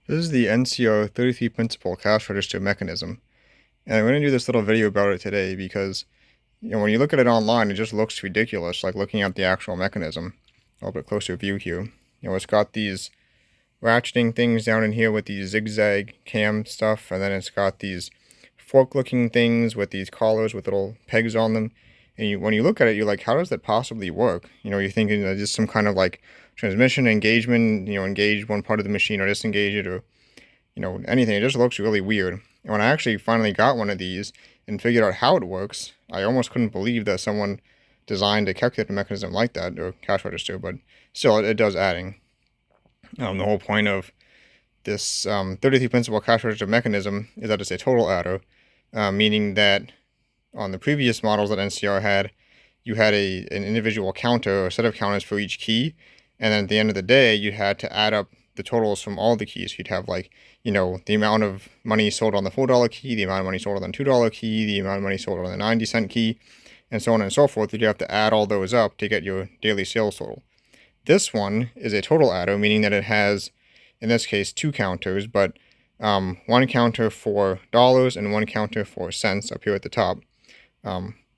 This is the NCR 33 principal cash register mechanism. And I'm going to do this little video about it today because, when you look at it online, it just looks ridiculous, like looking at the actual mechanism. A little bit closer view here. It's got these ratcheting things down in here with these zigzag cam stuff, and then it's got these fork-looking things with these collars with little pegs on them. And when you look at it, you're like, how does that possibly work? You're thinking that just some kind of like transmission engagement, engage one part of the machine or disengage it, or anything. It just looks really weird. And when I actually finally got one of these and figured out how it works, I almost couldn't believe that someone designed a calculator mechanism like that, or cash register, but still, it does adding. The whole point of this 33 principal cash register mechanism is that it's a total adder, meaning that on the previous models that NCR had, you had an individual counter or set of counters for each key, and then at the end of the day, you had to add up the totals from all the keys. You'd have the amount of money sold on the $4 key, the amount of money sold on the $2 key, the amount of money sold on the 90-cent key, and so on and so forth. You'd have to add all those up to get your daily sales total. This one is a total adder, meaning that it has, in this case, two counters, but one counter for dollars and one counter for cents up here at the top,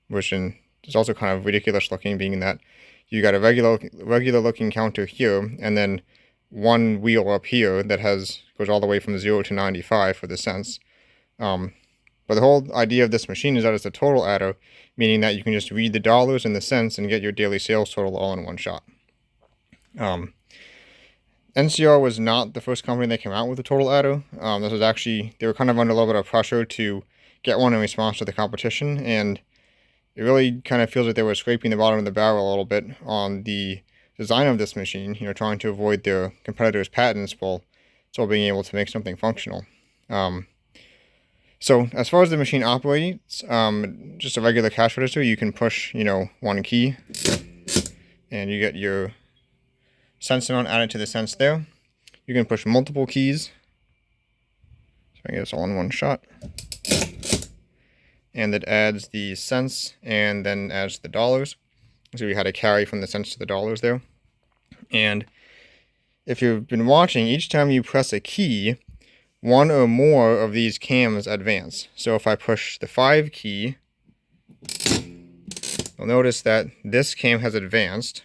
which is also kind of ridiculous looking, being that you got a regular looking counter here, and then one wheel up here that goes all the way from 0 to 95 for the cents. But the whole idea of this machine is that it's a total adder, meaning that you can just read the dollars and the cents and get your daily sales total all in one shot. NCR was not the first company that came out with a total adder. This was actually, they were kind of under a little bit of pressure to get one in response to the competition, and it really kind of feels like they were scraping the bottom of the barrel a little bit on the design of this machine, trying to avoid their competitors' patents while still being able to make something functional. So as far as the machine operates, just a regular cash register, you can push, one key, and you get your cents amount added to the cents there. You can push multiple keys, so I get this all in one shot, and it adds the cents and then adds the dollars. So we had a carry from the cents to the dollars there. And if you've been watching, each time you press a key, one or more of these cams advance. So if I push the 5 key, you'll notice that this cam has advanced.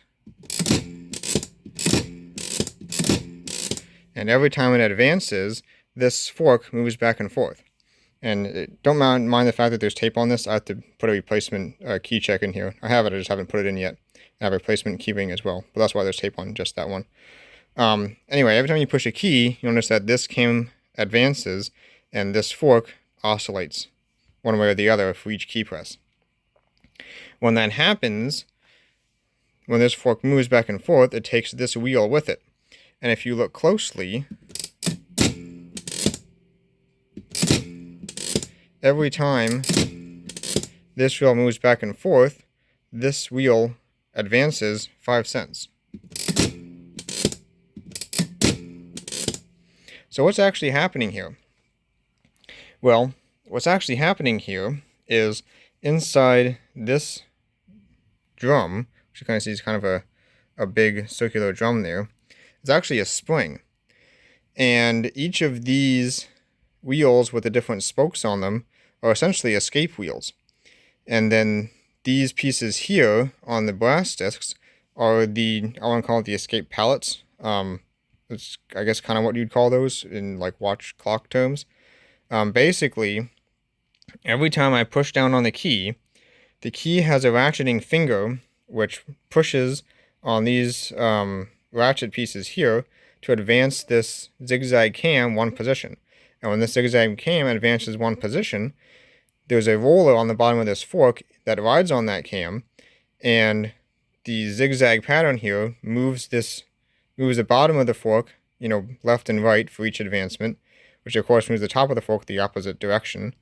And every time it advances, this fork moves back and forth. And don't mind the fact that there's tape on this. I have to put a replacement key check in here. I have it, I just haven't put it in yet. I have a replacement key ring as well, but that's why there's tape on just that one. Anyway, every time you push a key, you notice that this cam advances and this fork oscillates one way or the other for each key press. When that happens, when this fork moves back and forth, it takes this wheel with it. And if you look closely, every time this wheel moves back and forth, this wheel advances 5 cents. So what's actually happening here? Well, what's actually happening here is inside this drum, which you kind of see is kind of a big circular drum there, it's actually a spring. And each of these wheels with the different spokes on them are essentially escape wheels. And then these pieces here on the brass discs are I want to call it the escape pallets. It's, I guess, kind of what you'd call those in like watch clock terms. Basically, every time I push down on the key has a ratcheting finger which pushes on these ratchet pieces here to advance this zigzag cam one position. And when this zigzag cam advances one position, there's a roller on the bottom of this fork that rides on that cam, and the zigzag pattern here moves the bottom of the fork, left and right for each advancement, which of course moves the top of the fork the opposite direction.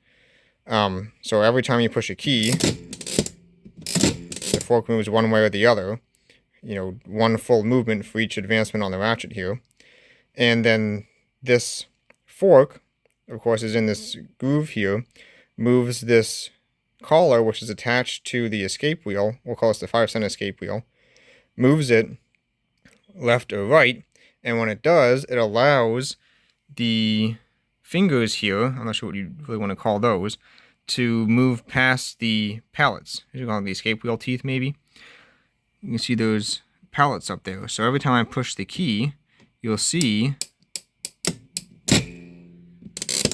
So every time you push a key, the fork moves one way or the other, one full movement for each advancement on the ratchet here. And then this fork, of course, is in this groove here, moves this collar, which is attached to the escape wheel, we'll call this the 5-cent escape wheel, moves it left or right, and when it does, it allows the fingers here, I'm not sure what you really want to call those, to move past the pallets. You call them the escape wheel teeth, maybe. You can see those pallets up there. So every time I push the key, you'll see,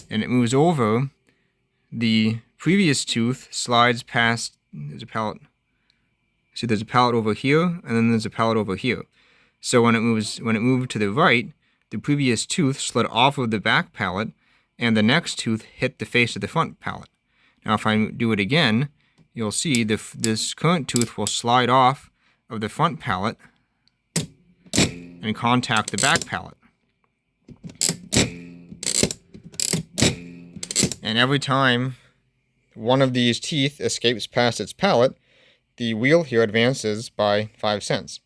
and it moves over, the previous tooth slides past. There's a pallet. See, there's a pallet over here, and then there's a pallet over here. So when it moved to the right, the previous tooth slid off of the back pallet, and the next tooth hit the face of the front pallet. Now, if I do it again, you'll see this current tooth will slide off of the front pallet and contact the back pallet. And every time one of these teeth escapes past its pallet, the wheel here advances by 5 cents.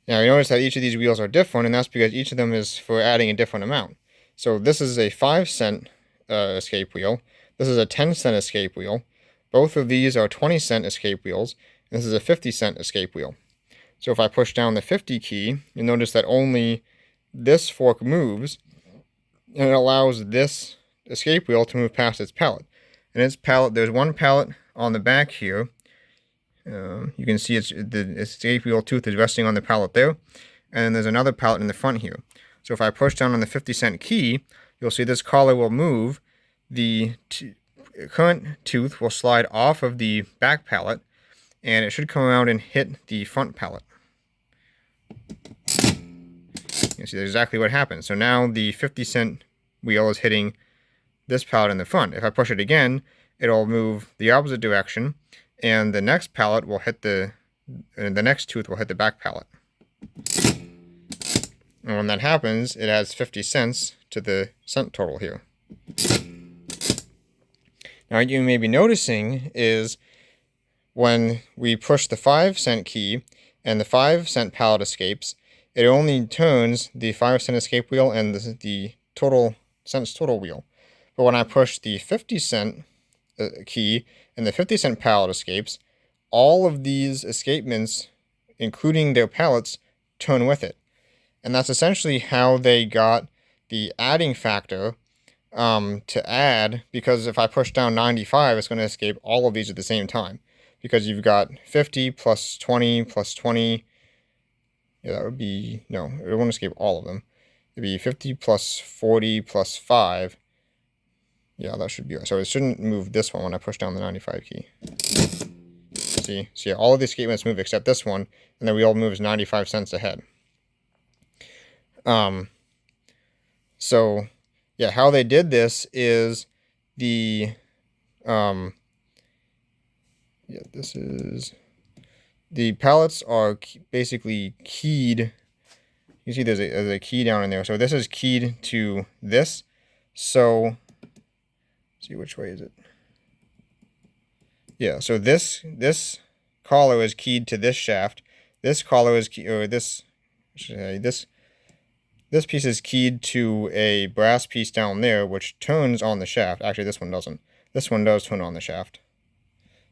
Now you notice that each of these wheels are different, and that's because each of them is for adding a different amount. So this is a 5 cent escape wheel. This is a 10 cent escape wheel. Both of these are 20 cent escape wheels. And this is a 50 cent escape wheel. So if I push down the 50 key, you'll notice that only this fork moves, and it allows this escape wheel to move past its pallet. And its pallet, there's one pallet on the back here. You can see the escape wheel tooth is resting on the pallet there, and then there's another pallet in the front here. So if I push down on the 50 cent key, you'll see this collar will move. The current tooth will slide off of the back pallet, and it should come around and hit the front pallet. You can see exactly what happens. So now the 50 cent wheel is hitting this pallet in the front. If I push it again, it'll move the opposite direction, and the next pallet will hit the next tooth will hit the back pallet. And when that happens, it adds 50 cents to the cent total here. Now, what you may be noticing is when we push the 5 cent key and the 5 cent pallet escapes, it only turns the 5 cent escape wheel and the cents total wheel. But when I push the 50 cent key and the 50 cent pallet escapes, all of these escapements, including their pallets, turn with it. And that's essentially how they got the adding factor to add, because if I push down 95, it's going to escape all of these at the same time. Because you've got 50 plus 20 plus 20. Yeah, that would be, no, it won't escape all of them. It'd be 50 plus 40 plus 5. Yeah, that should be right. So it shouldn't move this one when I push down the 95 key. See, so yeah, all of the escapements move except this one, and the wheel moves 95 cents ahead. So yeah, how they did this is the pallets are basically keyed. You see there's a key down in there. So this is keyed to this. So let's see, which way is it? Yeah, so this collar is keyed to this shaft. This collar is this piece is keyed to a brass piece down there, which turns on the shaft. Actually, this one doesn't. This one does turn on the shaft.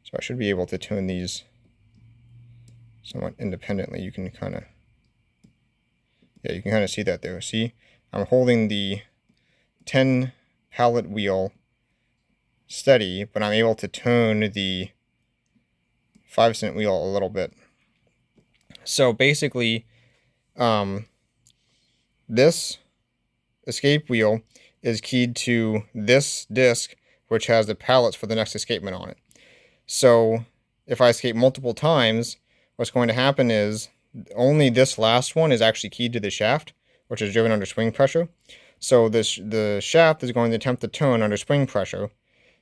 So I should be able to turn these somewhat independently. You can kind of, yeah, you can kind of see that there. See, I'm holding the 10 pallet wheel steady, but I'm able to turn the 5 cent wheel a little bit. So basically, this escape wheel is keyed to this disc, which has the pallets for the next escapement on it. So if I escape multiple times, what's going to happen is only this last one is actually keyed to the shaft, which is driven under spring pressure. So the shaft is going to attempt to turn under spring pressure.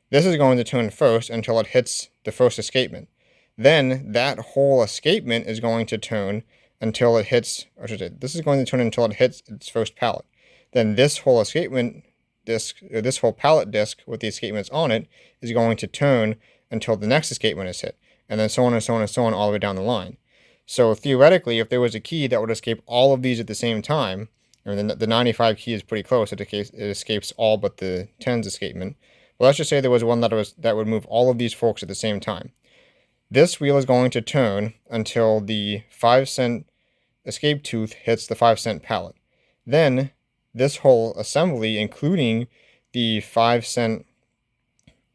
This is going to turn first until it hits the first escapement. Then that whole escapement is going to turn until it hits, or should I say, this is going to turn until it hits its first pallet. Then this whole escapement disc, or this whole pallet disc with the escapements on it, is going to turn until the next escapement is hit. And then so on and so on and so on all the way down the line. So theoretically, if there was a key that would escape all of these at the same time, I mean, the 95 key is pretty close. It escapes all but the 10's escapement. Well, let's just say there was one that would move all of these forks at the same time. This wheel is going to turn until the 5 cent escape tooth hits the 5 cent pallet. Then this whole assembly, including the 5-cent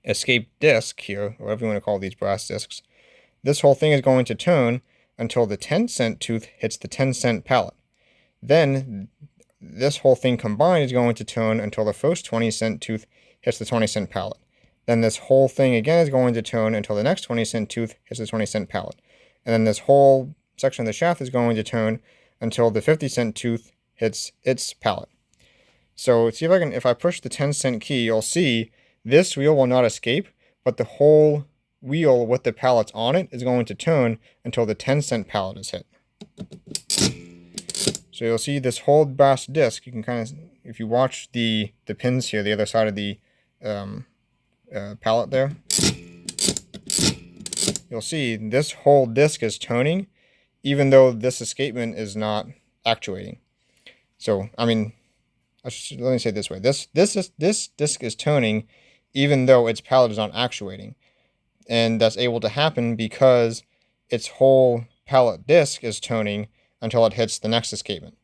escape disc here, or whatever you want to call these brass discs, this whole thing is going to turn until the 10-cent tooth hits the 10-cent pallet. Then this whole thing combined is going to turn until the first 20-cent tooth hits the 20-cent pallet. Then this whole thing again is going to turn until the next 20-cent tooth hits the 20-cent pallet. And then this whole section of the shaft is going to turn until the 50-cent tooth hits its pallet. So see if I push the 10-cent key, you'll see this wheel will not escape, but the whole wheel with the pallets on it is going to turn until the 10-cent pallet is hit. So you'll see this whole brass disc. You can kind of, if you watch the pins here, the other side of the pallet there, you'll see this whole disc is turning, even though this escapement is not actuating. So, I mean, let me say it this way. This disc is turning, even though its pallet is not actuating. And that's able to happen because its whole pallet disc is turning until it hits the next escapement.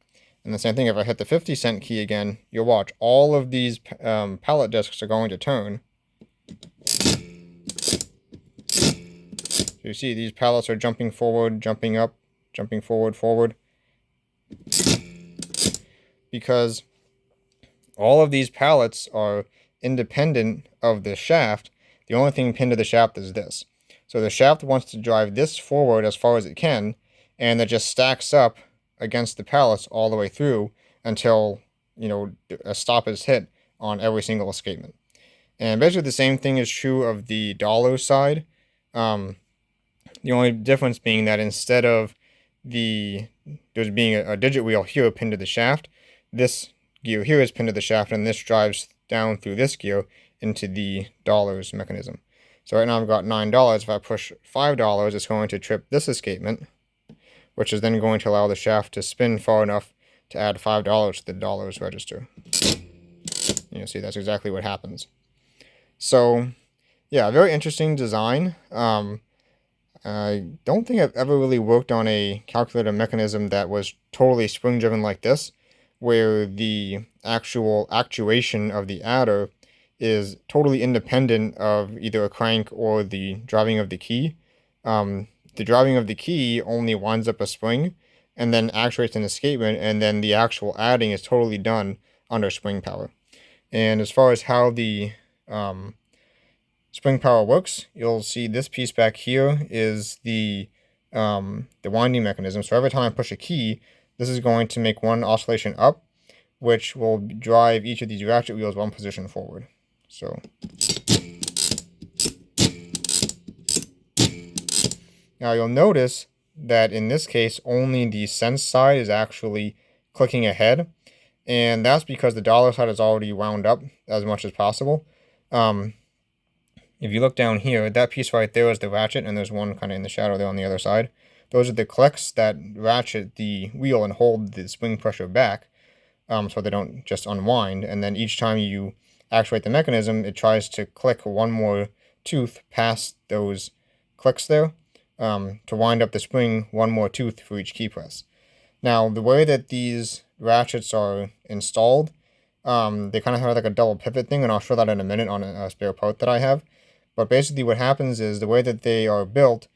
And the same thing, if I hit the 50-cent key again, you'll watch all of these pallet discs are going to turn. So you see these pallets are jumping forward, jumping up, jumping forward. Because all of these pallets are independent of the shaft. The only thing pinned to the shaft is this. So the shaft wants to drive this forward as far as it can, and it just stacks up against the pallets all the way through until, a stop is hit on every single escapement. And basically the same thing is true of the dollar side. The only difference being that instead of there's being a digit wheel here pinned to the shaft, this gear here is pinned to the shaft, and this drives down through this gear into the dollars mechanism. So right now I've got $9. If I push $5, it's going to trip this escapement, which is then going to allow the shaft to spin far enough to add $5 to the dollars register. You'll see that's exactly what happens. So yeah, very interesting design. I don't think I've ever really worked on a calculator mechanism that was totally spring driven like this, where the actual actuation of the adder is totally independent of either a crank or the driving of the key. The driving of the key only winds up a spring and then actuates an escapement, and then the actual adding is totally done under spring power. And as far as how the spring power works, you'll see this piece back here is the winding mechanism. So every time I push a key, this is going to make one oscillation up, which will drive each of these ratchet wheels one position forward. So now you'll notice that in this case, only the sense side is actually clicking ahead. And that's because the dollar side is already wound up as much as possible. If you look down here, that piece right there is the ratchet, and there's one kind of in the shadow there on the other side. Those are the clicks that ratchet the wheel and hold the spring pressure back, so they don't just unwind. And then each time you actuate the mechanism, it tries to click one more tooth past those clicks there to wind up the spring one more tooth for each key press. Now, the way that these ratchets are installed, they kind of have like a double pivot thing, and I'll show that in a minute on a spare part that I have. But basically what happens is the way that they are built,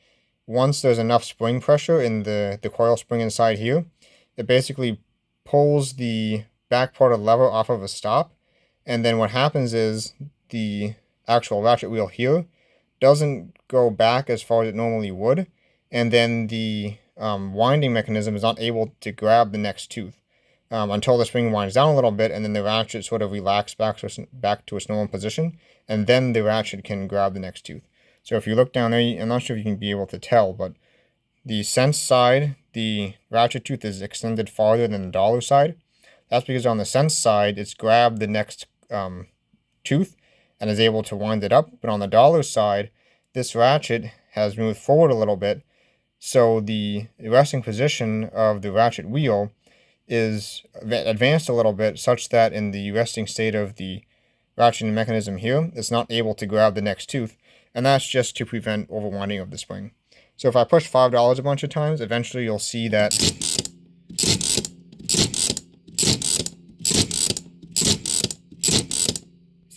once there's enough spring pressure in the coil spring inside here, it basically pulls the back part of the lever off of a stop. And then what happens is the actual ratchet wheel here doesn't go back as far as it normally would. And then the winding mechanism is not able to grab the next tooth until the spring winds down a little bit, and then the ratchet sort of relaxes back to its normal position, and then the ratchet can grab the next tooth. So if you look down there, I'm not sure if you can be able to tell, but the sense side, the ratchet tooth is extended farther than the dollar side. That's because on the sense side, it's grabbed the next tooth and is able to wind it up. But on the dollar side, this ratchet has moved forward a little bit, so the resting position of the ratchet wheel is advanced a little bit, such that in the resting state of the ratcheting mechanism here, it's not able to grab the next tooth, and that's just to prevent overwinding of the spring. So if I push $5 a bunch of times, eventually you'll see that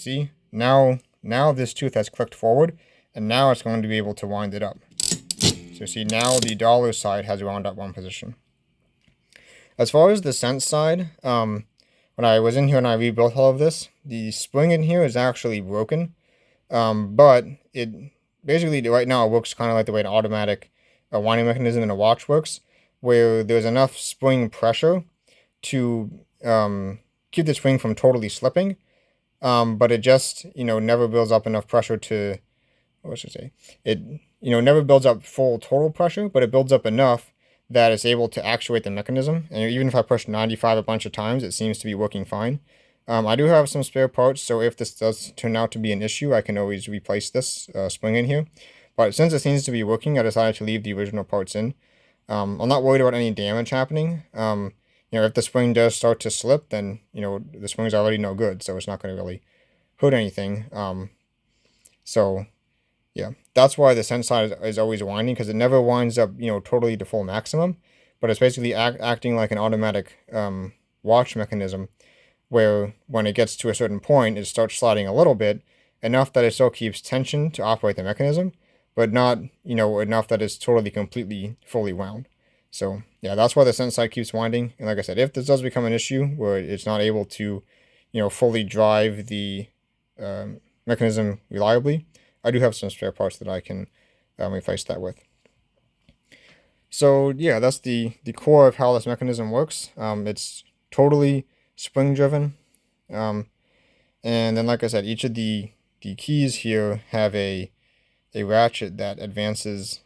See, now this tooth has clicked forward, and now it's going to be able to wind it up. So see, now the dollar side has wound up one position. As far as the cent side, when I was in here and I rebuilt all of this, the spring in here is actually broken. But it basically right now it works kind of like the way an automatic winding mechanism in a watch works, where there's enough spring pressure to keep the spring from totally slipping, but it just never builds up enough pressure to, what should I say, it never builds up full total pressure, but it builds up enough that it's able to actuate the mechanism. And even if I push 95 a bunch of times, it seems to be working fine. I do have some spare parts, so if this does turn out to be an issue, I can always replace this spring in here. But since it seems to be working, I decided to leave the original parts in. I'm not worried about any damage happening. If the spring does start to slip, then the spring's already no good, so it's not going to really hurt anything. So yeah, that's why the cent side is always winding, because it never winds up totally to full maximum, but it's basically acting like an automatic watch mechanism, where when it gets to a certain point, it starts sliding a little bit, enough that it still keeps tension to operate the mechanism, but not, enough that it's totally, completely, fully wound. So yeah, that's why the cent side keeps winding. And like I said, if this does become an issue where it's not able to, fully drive the mechanism reliably, I do have some spare parts that I can replace that with. So yeah, that's the core of how this mechanism works. It's totally spring driven, and then like I said, each of the keys here have a ratchet that advances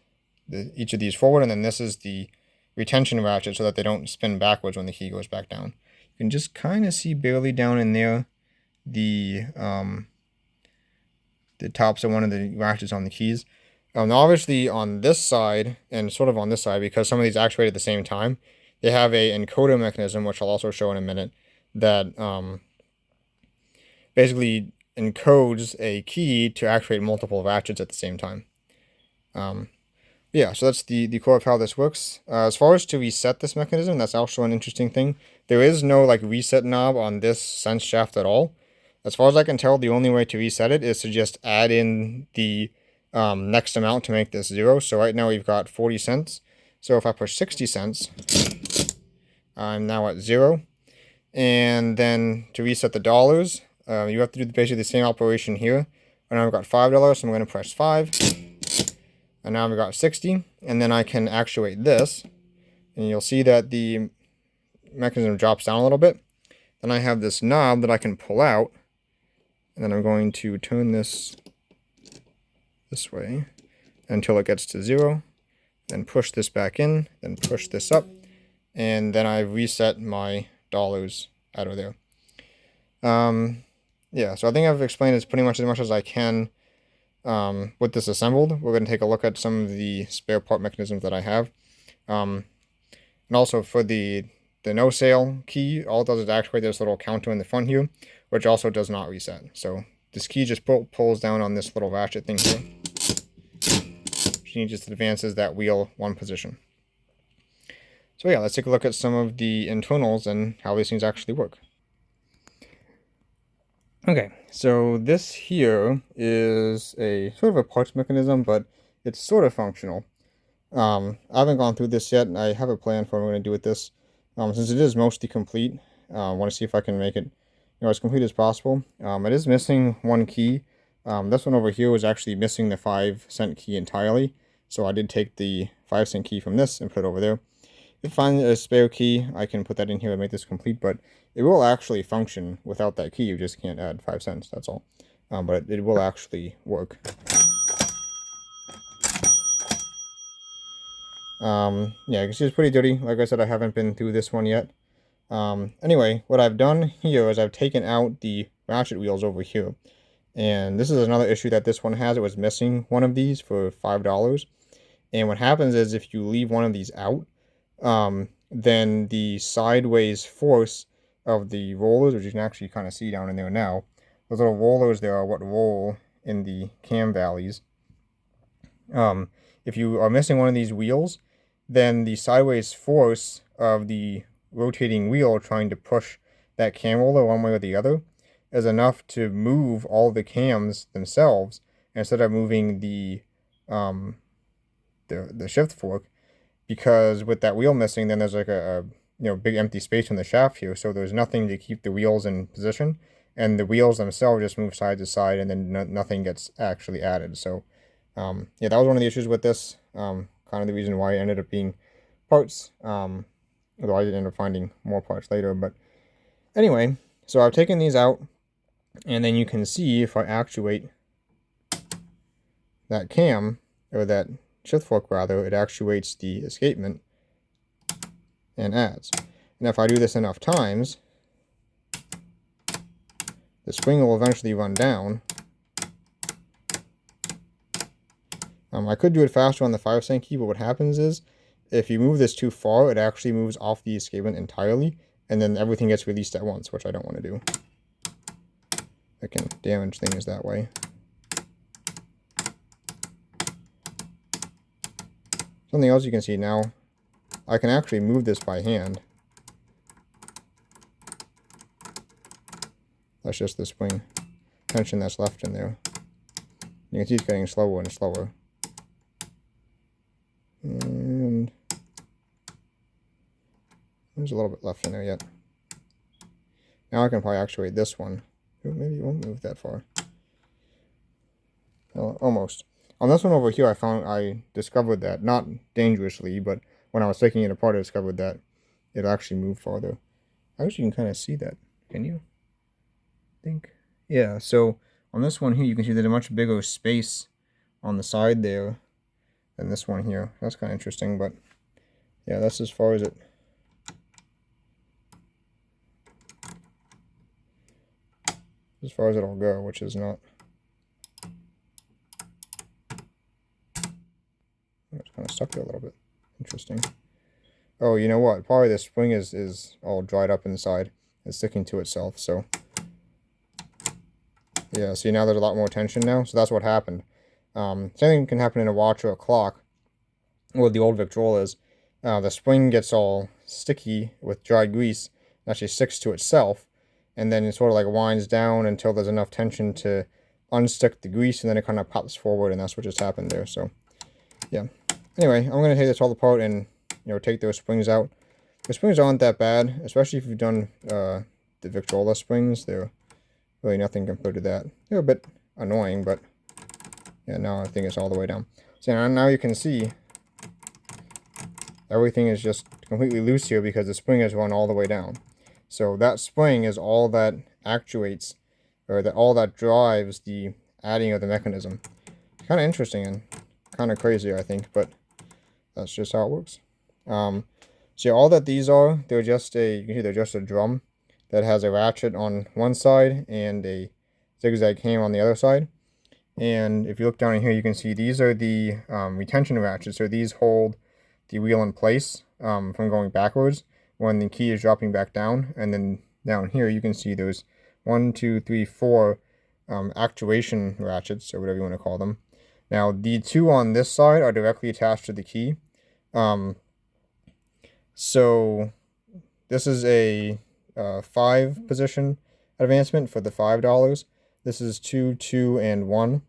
each of these forward, and then this is the retention ratchet so that they don't spin backwards when the key goes back down. You can just kind of see barely down in there the tops of one of the ratchets on the keys. Obviously on this side and sort of on this side, because some of these actuate at the same time, they have a encoder mechanism, which I'll also show in a minute, that basically encodes a key to actuate multiple ratchets at the same time. Yeah, so that's the core of how this works. As far as to reset this mechanism, that's also an interesting thing. There is no reset knob on this sense shaft at all. As far as I can tell, the only way to reset it is to just add in the next amount to make this 0. So right now we've got 40 cents. So if I push 60 cents, I'm now at 0. And then to reset the dollars, you have to do basically the same operation here. And now I've got $5, so I'm going to press 5. And now I've got 60. And then I can actuate this. And you'll see that the mechanism drops down a little bit. Then I have this knob that I can pull out. And then I'm going to turn this way until it gets to 0. Then push this back in. Then push this up. And then I've reset my dollars out of there. Yeah, so I think I've explained this pretty much as I can with this assembled. We're going to take a look at some of the spare part mechanisms that I have. And also for the no sale key, all it does is actuate this little counter in the front here, which also does not reset. So this key just pulls down on this little ratchet thing here. She just advances that wheel one position. So yeah, let's take a look at some of the internals and how these things actually work. Okay, so this here is a sort of a parts mechanism, but it's sort of functional. I haven't gone through this yet, and I have a plan for what I'm going to do with this. Since it is mostly complete, I want to see if I can make it as complete as possible. It is missing one key. This one over here was actually missing the 5-cent key entirely, so I did take the 5-cent key from this and put it over there. If I find a spare key, I can put that in here and make this complete, but it will actually function without that key. You just can't add 5 cents, that's all. But it will actually work. Yeah, you can see it's pretty dirty. Like I said, I haven't been through this one yet. Anyway, what I've done here is I've taken out the ratchet wheels over here. And this is another issue that this one has. It was missing one of these for $5. And what happens is if you leave one of these out, then the sideways force of the rollers, which you can actually kind of see down in there now, those little rollers there are what roll in the cam valleys. If you are missing one of these wheels, then the sideways force of the rotating wheel trying to push that cam roller one way or the other is enough to move all the cams themselves instead of moving the shift fork, because with that wheel missing, then there's like a big empty space in the shaft here, so there's nothing to keep the wheels in position, and the wheels themselves just move side to side, and then nothing gets actually added. So yeah, that was one of the issues with this. Kind of the reason why it ended up being parts. Although I did end up finding more parts later. But anyway, so I've taken these out, and then you can see if I actuate that cam, or that shift fork rather, it actuates the escapement and adds. And if I do this enough times, the spring will eventually run down. I could do it faster on the 5-cent key, but what happens is, if you move this too far, it actually moves off the escapement entirely, and then everything gets released at once, which I don't want to do. It can damage things that way. Something else you can see now, I can actually move this by hand. That's just the spring tension that's left in there. You can see it's getting slower and slower. And there's a little bit left in there yet. Now I can probably actuate this one. Ooh, maybe it won't move that far. Well, almost. On this one over here, I discovered that, not dangerously, but when I was taking it apart, I discovered that it actually moved farther. I wish you can kind of see that. Can you? I think. Yeah, so on this one here, you can see there's a much bigger space on the side there than this one here. That's kind of interesting, but yeah, that's as far as it'll go, which is not. It's kind of stuck there a little bit. Interesting. Oh, you know what? Probably the spring is all dried up inside. It's sticking to itself, so. Yeah, see, now there's a lot more tension now, so that's what happened. Same thing can happen in a watch or a clock. What the old Victrola is, the spring gets all sticky with dried grease, and actually sticks to itself, and then it sort of like winds down until there's enough tension to unstick the grease, and then it kind of pops forward, and that's what just happened there. So yeah, anyway, I'm going to take this all apart and take those springs out. The springs aren't that bad, especially if you've done the Victrola springs. They're really nothing compared to that. They're a bit annoying, but yeah, now I think it's all the way down. So now you can see everything is just completely loose here because the spring has run all the way down. So that spring is all that actuates, or all that drives the adding of the mechanism. Kind of interesting and kind of crazy, I think, but that's just how it works. So all that these are, they're just a drum that has a ratchet on one side and a zigzag cam on the other side. And if you look down in here, you can see these are the retention ratchets. So these hold the wheel in place from going backwards when the key is dropping back down. And then down here, you can see there's 1, 2, 3, 4 actuation ratchets, or whatever you want to call them. Now, the two on this side are directly attached to the key. So this is a 5 position advancement for the $5. This is 2, 2, and 1.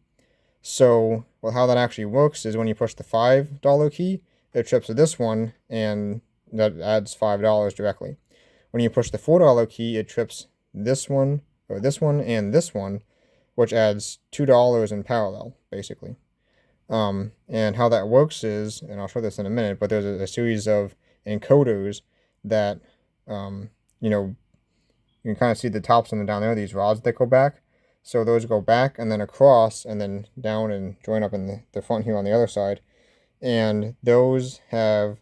So, well, how that actually works is when you push the $5 key, it trips to this one, and that adds $5 directly. When you push the $4 key, it trips this one, or this one, and this one, which adds $2 in parallel, basically. And how that works is, and I'll show this in a minute, but there's a series of encoders that, you can kind of see the tops and down there, these rods that go back. So those go back and then across and then down and join up in the front here on the other side. And those they're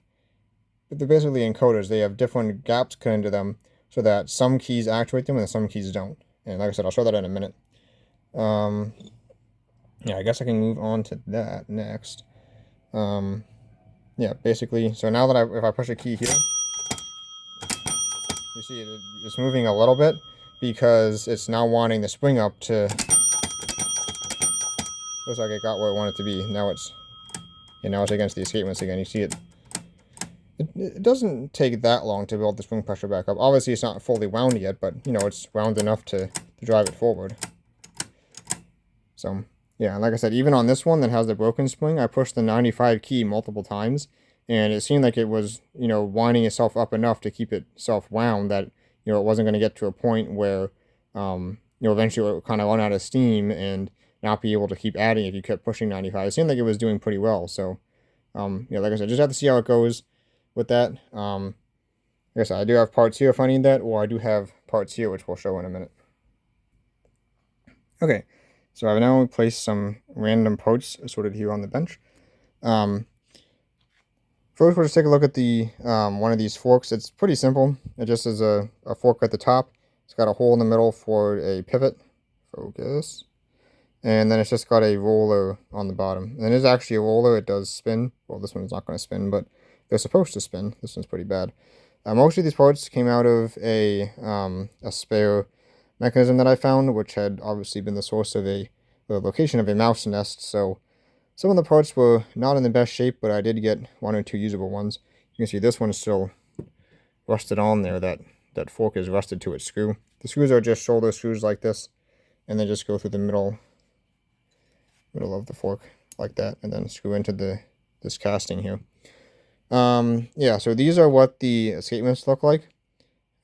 basically encoders. They have different gaps cut into them so that some keys actuate them and some keys don't. And like I said, I'll show that in a minute. Yeah, I guess I can move on to that next. Yeah, basically, so now that if I push a key here, you see it's moving a little bit because it's now wanting the spring up to, looks like it got where it wanted to be. Now it's against the escapements again. You see it doesn't take that long to build the spring pressure back up. Obviously, it's not fully wound yet, but it's wound enough to to drive it forward. So yeah, like I said, even on this one that has the broken spring, I pushed the 95 key multiple times, and it seemed like it was, winding itself up enough to keep itself wound that, it wasn't going to get to a point where, eventually it would kind of run out of steam and not be able to keep adding if you kept pushing 95. It seemed like it was doing pretty well. So, like I said, just have to see how it goes with that. Like I said, I do have parts here if I need that, or I do have parts here, which we'll show in a minute. Okay, so I've now placed some random parts sorted here on the bench. First, we'll just take a look at the one of these forks. It's pretty simple. It just is a fork at the top. It's got a hole in the middle for a pivot. Focus. And then it's just got a roller on the bottom. And it is actually a roller. It does spin. Well, this one's not going to spin, but they're supposed to spin. This one's pretty bad. Most of these parts came out of a spare mechanism that I found, which had obviously been the source of the location of a mouse nest. So some of the parts were not in the best shape, but I did get one or two usable ones. You can see this one's still rusted on there. That fork is rusted to its screw. The screws are just shoulder screws like this, and they just go through the middle of the fork like that, and then screw into this casting here. Yeah, so these are what the escapements look like.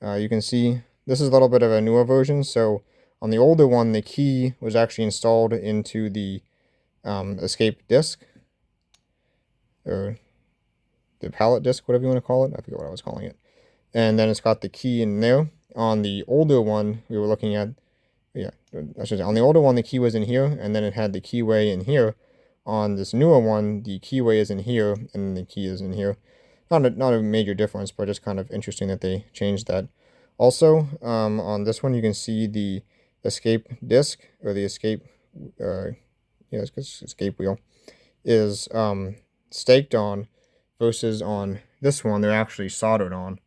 You can see this is a little bit of a newer version. So on the older one, the key was actually installed into the escape disc, or the pallet disc, whatever you want to call it. I forget what I was calling it. And then it's got the key in there. On the older one we were looking at, yeah, I should say, on the older one the key was in here, and then it had the keyway in here. On this newer one, the keyway is in here, and the key is in here. Not a major difference, but just kind of interesting that they changed that. Also, on this one, you can see the escape disc, or the escape, escape wheel, is staked on, versus on this one, they're actually soldered on.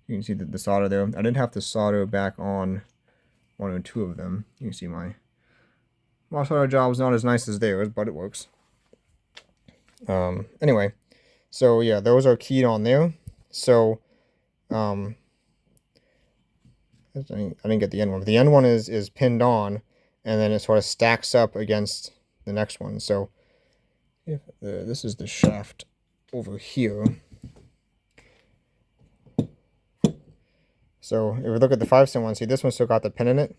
You can see the solder there. I did have to solder back on one or two of them. You can see my solder job is not as nice as theirs, but it works. Anyway, so yeah, those are keyed on there. So, I didn't get the end one. But the end one is pinned on, and then it sort of stacks up against the next one. So, if this is the shaft over here. So if we look at the 5-cent one, see this one still got the pin in it.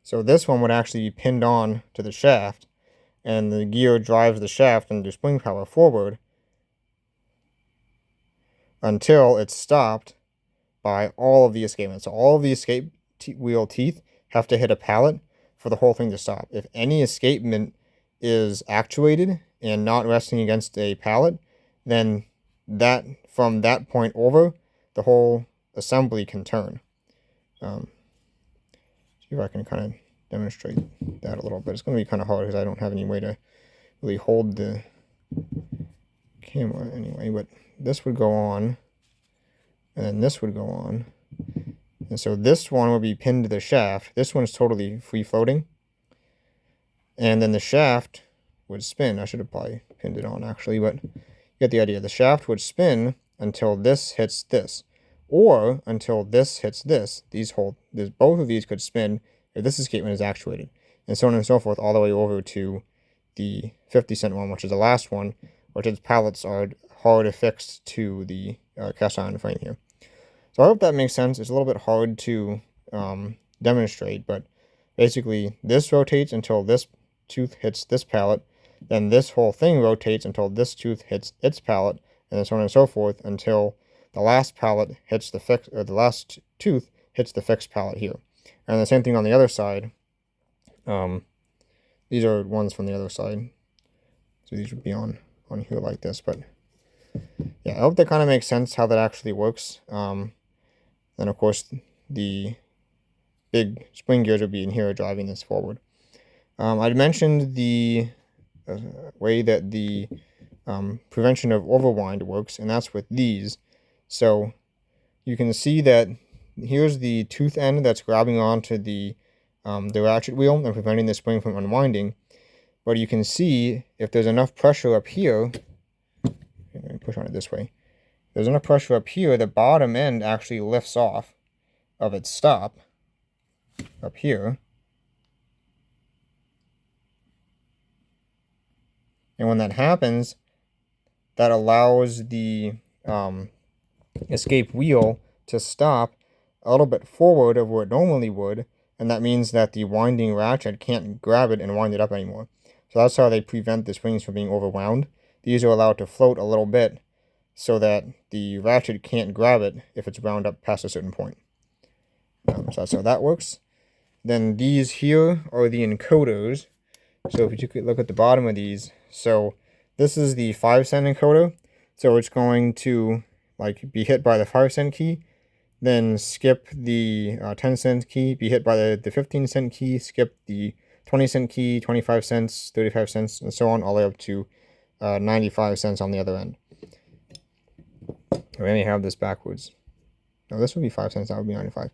So this one would actually be pinned on to the shaft, and the gear drives the shaft under spring power forward until it's stopped by all of the escapements. So all of the escape wheel teeth have to hit a pallet for the whole thing to stop. If any escapement is actuated and not resting against a pallet, then from that point over, the whole assembly can turn. See if I can kind of demonstrate that a little bit. It's going to be kind of hard because I don't have any way to really hold the camera anyway, but this would go on, and then this would go on, and so this one would be pinned to the shaft. This one's totally free floating, and then the shaft would spin. I should have probably pinned it on actually, but you get the idea. The shaft would spin until this hits this, or until this hits this. Both of these could spin if this escapement is actuated, and so on and so forth, all the way over to the 50-cent one, which is the last one, which its pallets are hard affixed to the cast iron frame here. So I hope that makes sense. It's a little bit hard to demonstrate, but basically this rotates until this tooth hits this pallet, then this whole thing rotates until this tooth hits its pallet, and so on and so forth until the last pallet hits the last tooth hits the fixed pallet here. And the same thing on the other side. These are ones from the other side. So these would be on here like this. But yeah, I hope that kind of makes sense how that actually works. Then of course the big spring gears would be in here driving this forward. I'd mentioned the way that the prevention of overwind works, and that's with these. So you can see that here's the tooth end that's grabbing onto the ratchet wheel and preventing the spring from unwinding. But you can see if there's enough pressure up here, let me push on it this way. If there's enough pressure up here, the bottom end actually lifts off of its stop up here. And when that happens, that allows the escape wheel to stop a little bit forward of where it normally would, and that means that the winding ratchet can't grab it and wind it up anymore. So that's how they prevent the springs from being overwound. These are allowed to float a little bit so that the ratchet can't grab it if it's wound up past a certain point. So that's how that works. Then these here are the encoders. So if you could look at the bottom of these, so this is the 5-cent encoder. So it's going to like be hit by the 5-cent key, then skip the 10-cent key, be hit by the 15-cent key, skip the 20-cent key, 25 cents, 35 cents, and so on, all the way up to 95 cents on the other end. We may have this backwards. No, this would be 5 cents, that would be 95.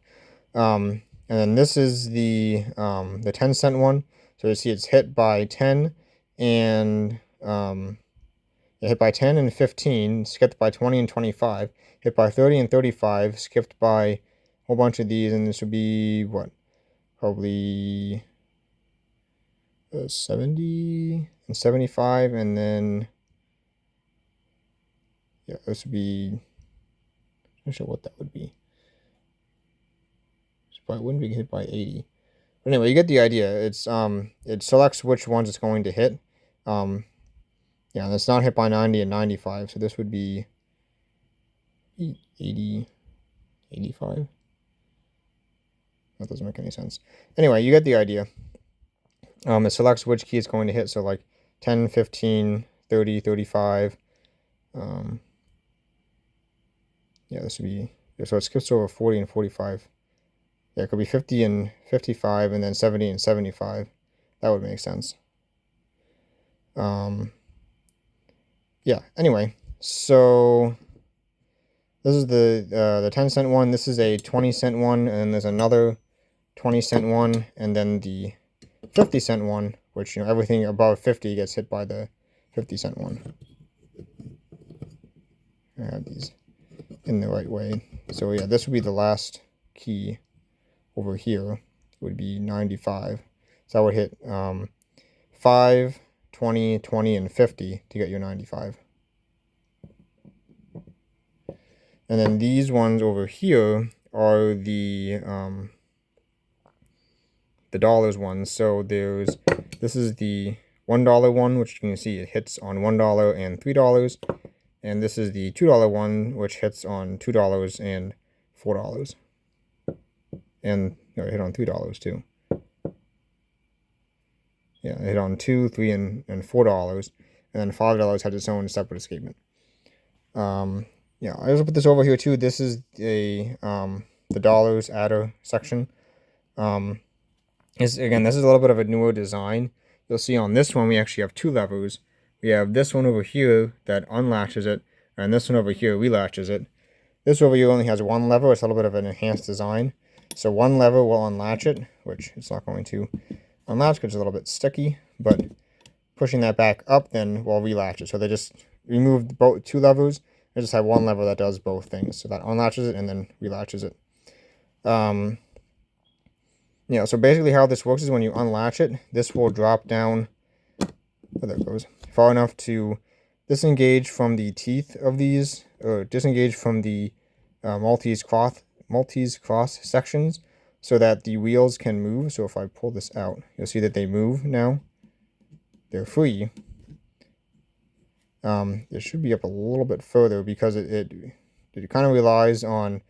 And then this is the 10-cent one. So you see it's hit by 10 and hit by 10 and 15, skipped by 20 and 25, hit by 30 and 35, skipped by a whole bunch of these, and this would be what? Probably 70 and 75, and then yeah, this would be, I'm not sure what that would be. It wouldn't be hit by 80. But anyway, you get the idea. It's it selects which ones it's going to hit. Yeah, and it's not hit by 90 and 95, so this would be 80, 85. That doesn't make any sense. Anyway, you get the idea. It selects which key it's going to hit, so like 10, 15, 30, 35. Yeah, this would be, so it skips over 40 and 45. Yeah, it could be 50 and 55, and then 70 and 75. That would make sense. Yeah, anyway, so this is the 10-cent one. This is a 20-cent one, and there's another 20-cent one, and then the 50-cent one, which, everything above 50 gets hit by the 50-cent one. I have these in the right way. So yeah, this would be the last key over here. It would be 95. So I would hit 5, 20, 20, and 50 to get your 95. And then these ones over here are the dollars ones. So this is the $1 one, which you can see it hits on $1 and $3. And this is the $2 one, which hits on $2 and $4. And it hit on $3 too. Yeah, it hit on $2, $3, and $4. And then $5 has its own separate escapement. Yeah, I also put this over here too. This is the dollars adder section. Again, this is a little bit of a newer design. You'll see on this one we actually have two levers. We have this one over here that unlatches it, and this one over here relatches it. This over here only has one lever. It's a little bit of an enhanced design. So one lever will unlatch it, which it's not going to unlatch because it's a little bit sticky, but pushing that back up then will relatch it. So they just removed both two levers. They just have one lever that does both things. So that unlatches it and then relatches it. Yeah, so basically how this works is when you unlatch it, this will drop down, oh, there it goes, far enough to disengage from the teeth of these, or disengage from the Maltese cross sections, so that the wheels can move. So if I pull this out, you'll see that they move now. They're free. It should be up a little bit further because it kind of relies on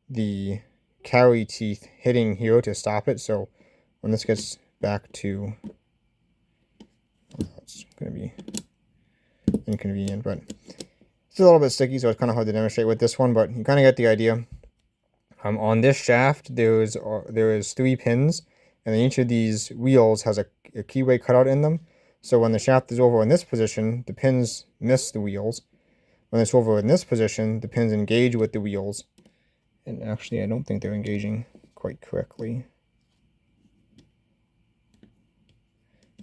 the carry teeth hitting here to stop it. So when this gets back to, it's going to be inconvenient, but it's a little bit sticky, so it's kind of hard to demonstrate with this one, but you kind of get the idea. On this shaft, there is 3 pins, and then each of these wheels has a keyway cutout in them. So when the shaft is over in this position, the pins miss the wheels. When it's over in this position, the pins engage with the wheels. And actually, I don't think they're engaging quite correctly.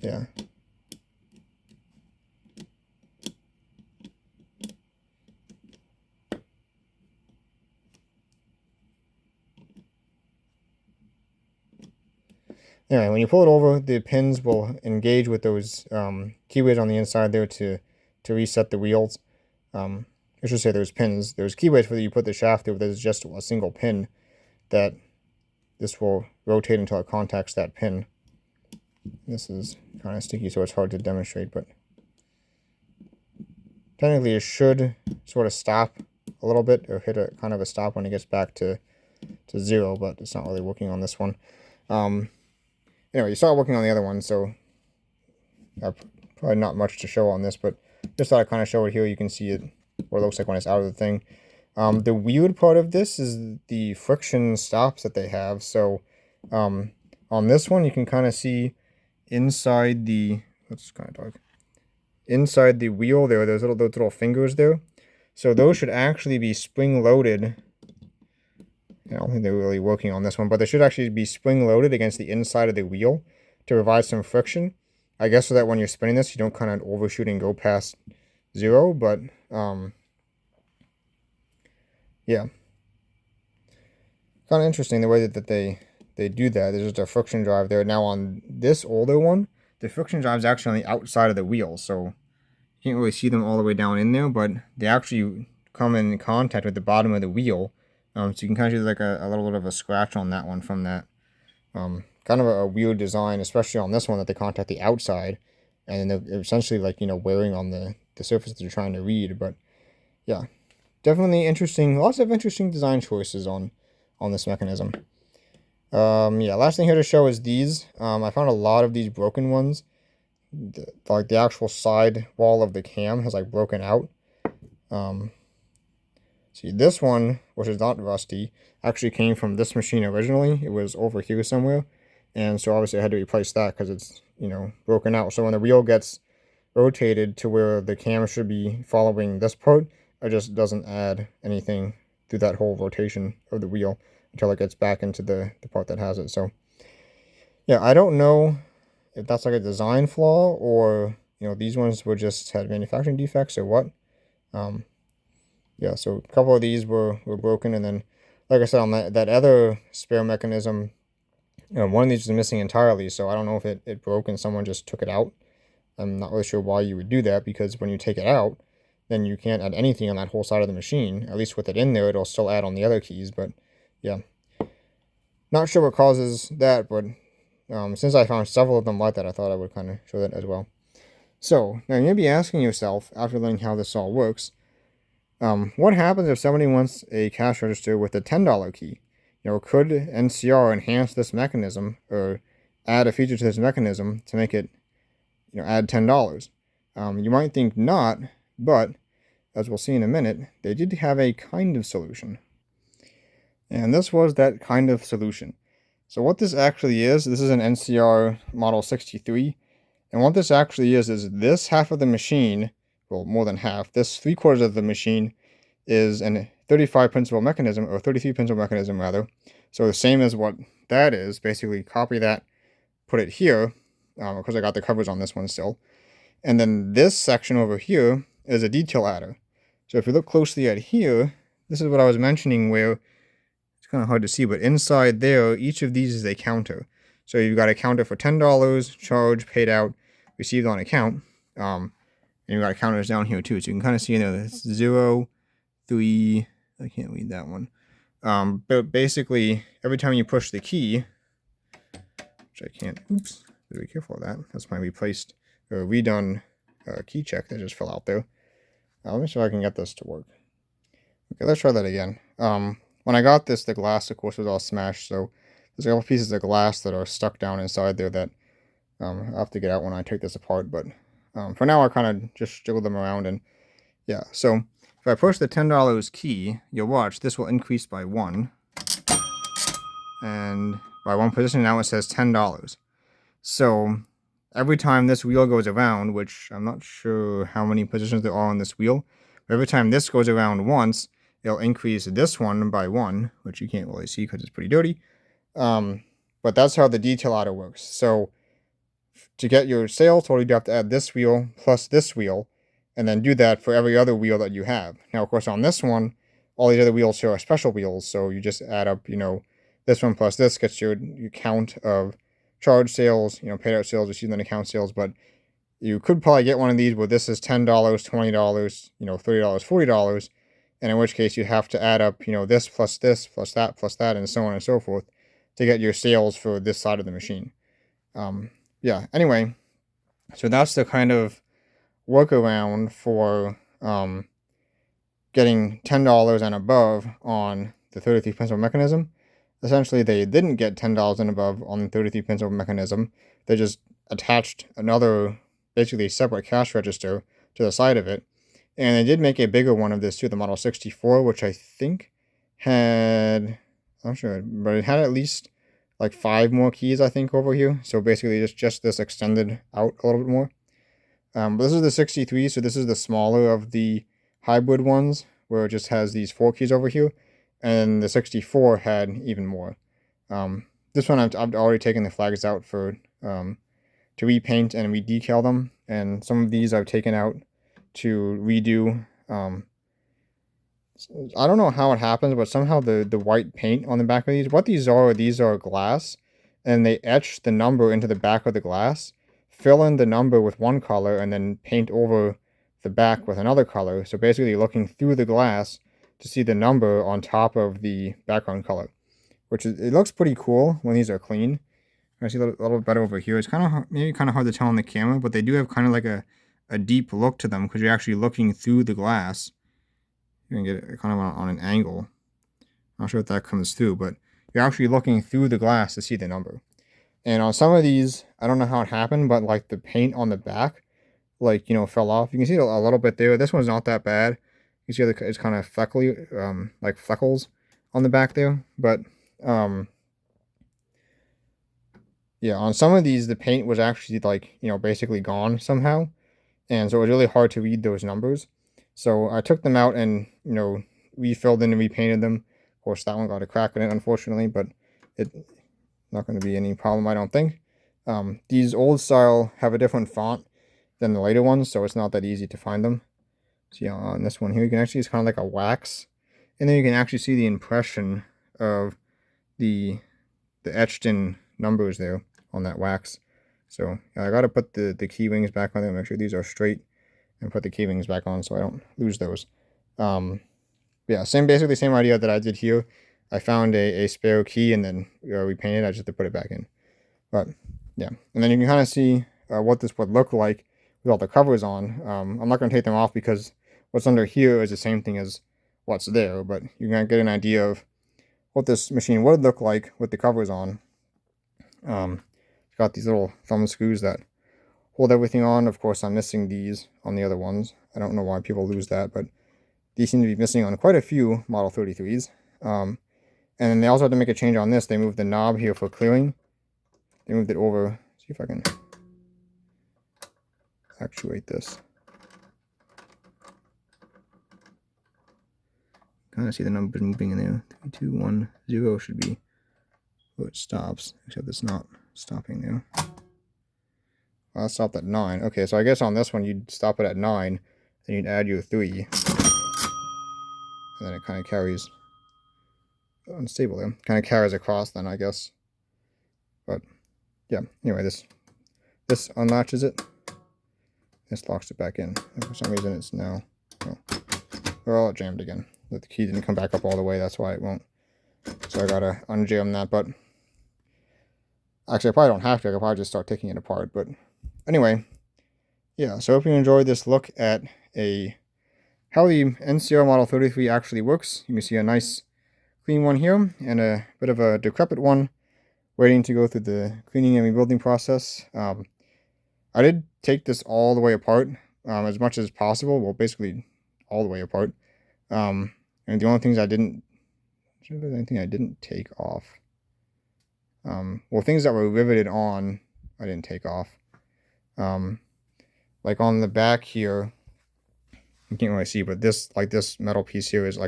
Yeah. Anyway, when you pull it over, the pins will engage with those keyways on the inside there to reset the wheels. I should say there's pins. There's keyways where you put the shaft through. There's just a single pin that this will rotate until it contacts that pin. This is kind of sticky, so it's hard to demonstrate, but technically it should sort of stop a little bit or hit a kind of a stop when it gets back to 0, but it's not really working on this one. Anyway, you saw it working on the other one, so probably not much to show on this, but just thought I'd kind of show it here. You can see it, what it looks like when it's out of the thing. The weird part of this is the friction stops that they have. So on this one, you can kind of see inside the, let's kind of talk, inside the wheel there, those little fingers there. So those should actually be spring-loaded. I don't think they're really working on this one, but they should actually be spring-loaded against the inside of the wheel to provide some friction. I guess so that when you're spinning this, you don't kind of overshoot and go past 0, but yeah. Kind of interesting the way that they do that. There's just a friction drive there. Now on this older one, the friction drive is actually on the outside of the wheel, so you can't really see them all the way down in there, but they actually come in contact with the bottom of the wheel. So you can kind of see like a little bit of a scratch on that one from that. Kind of a weird design, especially on this one, that they contact the outside, and they're essentially like, wearing on the surface that you're trying to read. But yeah, definitely interesting. Lots of interesting design choices on this mechanism. Yeah, last thing here to show is these. I found a lot of these broken ones. Like the actual side wall of the cam has like broken out. See, this one, which is not rusty, actually came from this machine originally. It was over here somewhere, and so obviously I had to replace that because it's, broken out. So when the wheel gets rotated to where the cam should be following this part, it just doesn't add anything through that whole rotation of the wheel until it gets back into the part that has it. So yeah, I don't know if that's like a design flaw or, these ones were just had manufacturing defects or what. Yeah, so a couple of these were broken, and then, like I said, on that other spare mechanism, one of these is missing entirely, so I don't know if it broke and someone just took it out. I'm not really sure why you would do that, because when you take it out, then you can't add anything on that whole side of the machine. At least with it in there, it'll still add on the other keys, but yeah. Not sure what causes that, but since I found several of them like that, I thought I would kind of show that as well. So, now you may be asking yourself, after learning how this all works, what happens if somebody wants a cash register with a $10 key? Could NCR enhance this mechanism or add a feature to this mechanism to make it, add $10? You might think not, but as we'll see in a minute, they did have a kind of solution. And this was that kind of solution. So what this actually is, this is an NCR Model 63, and what this actually is this half of the machine, well, more than half, this 3/4 of the machine is an 35 principal mechanism, or 33 principal mechanism rather. So the same as what that is, basically copy that, put it here, because I got the covers on this one still. And then this section over here is a detail adder. So if you look closely at here, this is what I was mentioning where it's kind of hard to see, but inside there, each of these is a counter. So you've got a counter for $10, charge, paid out, received on account. And you've got counters down here too. So you can kind of see in there, 0, 3, I can't read that one. But basically, every time you push the key, which I can't, oops, be careful of that. That's my replaced or redone key check that just fell out there. Let me see if I can get this to work. Okay, let's try that again. When I got this, the glass, of course, was all smashed, so there's a couple pieces of glass that are stuck down inside there that I'll have to get out when I take this apart, but for now I kind of just jiggle them around, and yeah, so if I push the $10 key, you'll watch, this will increase by 1, and by 1 position now it says $10. So every time this wheel goes around, which I'm not sure how many positions there are on this wheel, but every time this goes around once, it'll increase this one by 1, which you can't really see because it's pretty dirty. But that's how the detail adder works. So to get your sale total, you have to add this wheel plus this wheel, and then do that for every other wheel that you have. Now, of course, on this one, all these other wheels here are special wheels, so you just add up, this one plus this gets your count of charge sales, paid out sales, received on account sales, but you could probably get one of these where this is $10, $20, $30, $40, and in which case you have to add up, this plus that, and so on and so forth to get your sales for this side of the machine. Yeah, anyway, so that's the kind of workaround for getting $10 and above on the 33 principal mechanism. Essentially, they didn't get $10 and above on the 33 principal mechanism. They just attached another, basically separate cash register to the side of it. And they did make a bigger one of this too, the Model 64, which I think had, I'm not sure, but it had at least like 5 more keys, I think, over here. So basically just this extended out a little bit more. But this is the 63, so this is the smaller of the hybrid ones, where it just has these 4 keys over here. And the 64 had even more. This one I've already taken the flags out for to repaint and redecal them, and some of these I've taken out to redo. I don't know how it happens, but somehow the white paint on the back of these, what these are glass, and they etch the number into the back of the glass, fill in the number with one color, and then paint over the back with another color. So basically you're looking through the glass to see the number on top of the background color, which it looks pretty cool when these are clean. I see a little better over here. It's maybe kind of hard to tell on the camera, but they do have kind of like a deep look to them because you're actually looking through the glass. You can get it kind of on an angle. I'm not sure if that comes through, but you're actually looking through the glass to see the number. And on some of these, I don't know how it happened, but like the paint on the back, fell off. You can see a little bit there. This one's not that bad. You see it's kind of freckly, like freckles on the back there. But yeah, on some of these, the paint was actually basically gone somehow. And so it was really hard to read those numbers. So I took them out and, refilled in and repainted them. Of course, that one got a crack in it, unfortunately, but it's not going to be any problem, I don't think. These old style have a different font than the later ones, so it's not that easy to find them. See, on this one here, you can actually, it's kind of like a wax. And then you can actually see the impression of the etched in numbers there on that wax. So I got to put the key rings back on there, make sure these are straight, and put the key rings back on so I don't lose those. Yeah, basically same idea that I did here. I found a spare key and then repainted. I just had to put it back in. But yeah, and then you can kind of see what this would look like with all the covers on. I'm not going to take them off because what's under here is the same thing as what's there, but you're going to get an idea of what this machine would look like with the covers on. It's got these little thumb screws that hold everything on. Of course, I'm missing these on the other ones. I don't know why people lose that, but these seem to be missing on quite a few Model 33s. And then they also had to make a change on this. They moved the knob here for clearing. They moved it over. See if I can actuate this. Kind of see the numbers moving in there. 3, 2, 1, 0 should be where it stops, except it's not stopping there. Well, I stopped at 9. Okay, so I guess on this one you'd stop it at 9, then you'd add your 3, and then it kind of carries. Unstable there. Kind of carries across then, I guess. But yeah, anyway, this unlatches it. This locks it back in. And for some reason it's now, we're all jammed again. The key didn't come back up all the way, that's why it won't. So I gotta unjam that, but actually I probably don't have to. I could probably just start taking it apart. But anyway, yeah, so I hope you enjoyed this look at how the NCR Model 33 actually works. You can see a nice clean one here and a bit of a decrepit one waiting to go through the cleaning and rebuilding process. I did take this all the way apart as much as possible. Well, basically all the way apart. And the only things I'm sure there's anything I didn't take off. Well, things that were riveted on, I didn't take off. Like on the back here, you can't really see, but this metal piece here is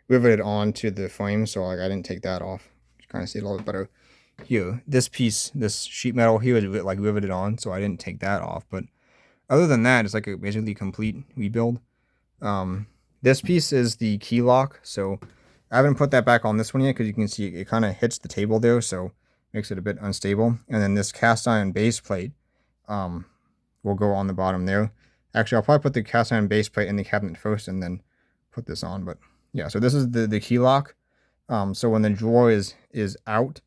riveted onto the frame, so I didn't take that off. You kind of see it a little bit better here. This piece, this sheet metal here is riveted on, so I didn't take that off. But other than that, it's like a basically complete rebuild. This piece is the key lock, so I haven't put that back on this one yet because you can see it kind of hits the table there, so makes it a bit unstable. And then this cast iron base plate will go on the bottom there. Actually, I'll probably put the cast iron base plate in the cabinet first and then put this on. But yeah, so this is the key lock. So when the drawer is out,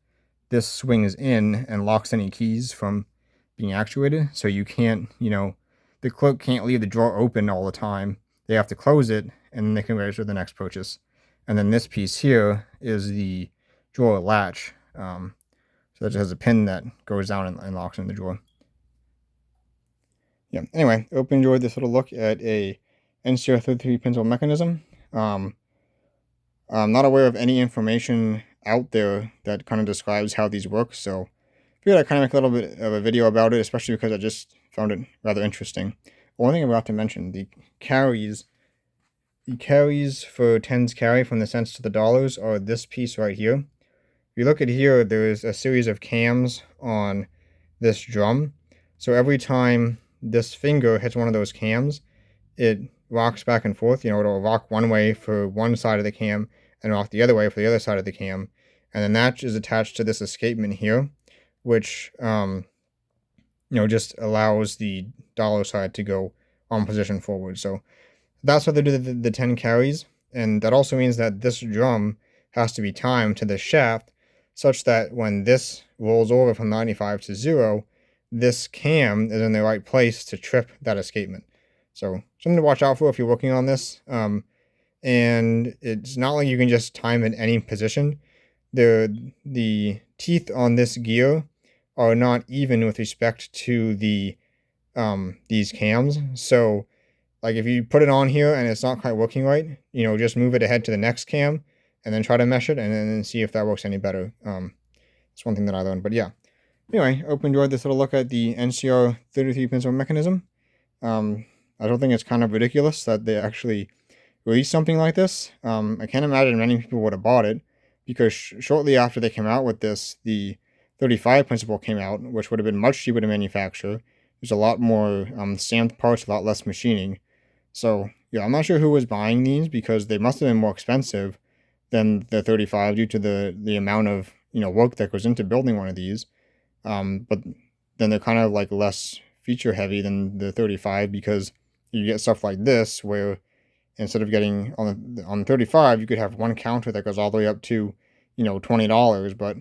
this swings in and locks any keys from being actuated. So you can't, the clerk can't leave the drawer open all the time. They have to close it, and then they can register the next purchase. And then this piece here is the drawer latch. So that just has a pin that goes down and locks in the drawer. Yeah. Anyway, I hope you enjoyed this little look at a NCR 33 principal mechanism. I'm not aware of any information out there that kind of describes how these work, so I figured I'd kind of make a little bit of a video about it, especially because I just found it rather interesting. One thing I forgot to mention, the carries for 10's carry from the cents to the dollars are this piece right here. If you look at here, there's a series of cams on this drum. So every time this finger hits one of those cams, it rocks back and forth. It'll rock one way for one side of the cam and rock the other way for the other side of the cam. And then that is attached to this escapement here, which, just allows the dollar side to go on position forward. So that's how they do the 10 carries. And that also means that this drum has to be timed to the shaft such that when this rolls over from 95 to 0, this cam is in the right place to trip that escapement. So something to watch out for if you're working on this. And it's not like you can just time in any position. The teeth on this gear are not even with respect to the these cams. So like if you put it on here and it's not quite working right, just move it ahead to the next cam and then try to mesh it and then see if that works any better. It's one thing that I learned. But yeah. Anyway, I hope you enjoyed this little look at the NCR 33 principal mechanism. I don't think it's kind of ridiculous that they actually released something like this. I can't imagine many people would have bought it because shortly after they came out with this, the 35 principal came out, which would have been much cheaper to manufacture. There's a lot more stamped parts, a lot less machining. So yeah, I'm not sure who was buying these because they must have been more expensive than the 35 due to the amount of work that goes into building one of these. But then they're kind of like less feature heavy than the 35 because you get stuff like this where instead of getting on 35, you could have one counter that goes all the way up to $20, but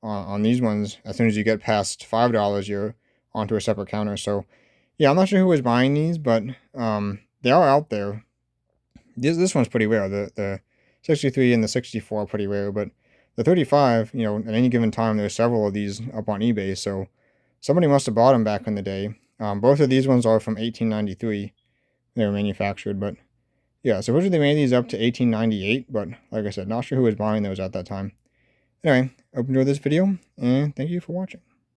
on these ones, as soon as you get past $5, you're onto a separate counter. So yeah, I'm not sure who was buying these, but they are out there. This one's pretty rare. The 63 and the 64 are pretty rare, but the 35, at any given time, there's several of these up on eBay, so somebody must have bought them back in the day. Both of these ones are from 1893. They were manufactured, but yeah, so originally they made these up to 1898, but like I said, not sure who was buying those at that time. Anyway, I hope you enjoyed this video, and thank you for watching.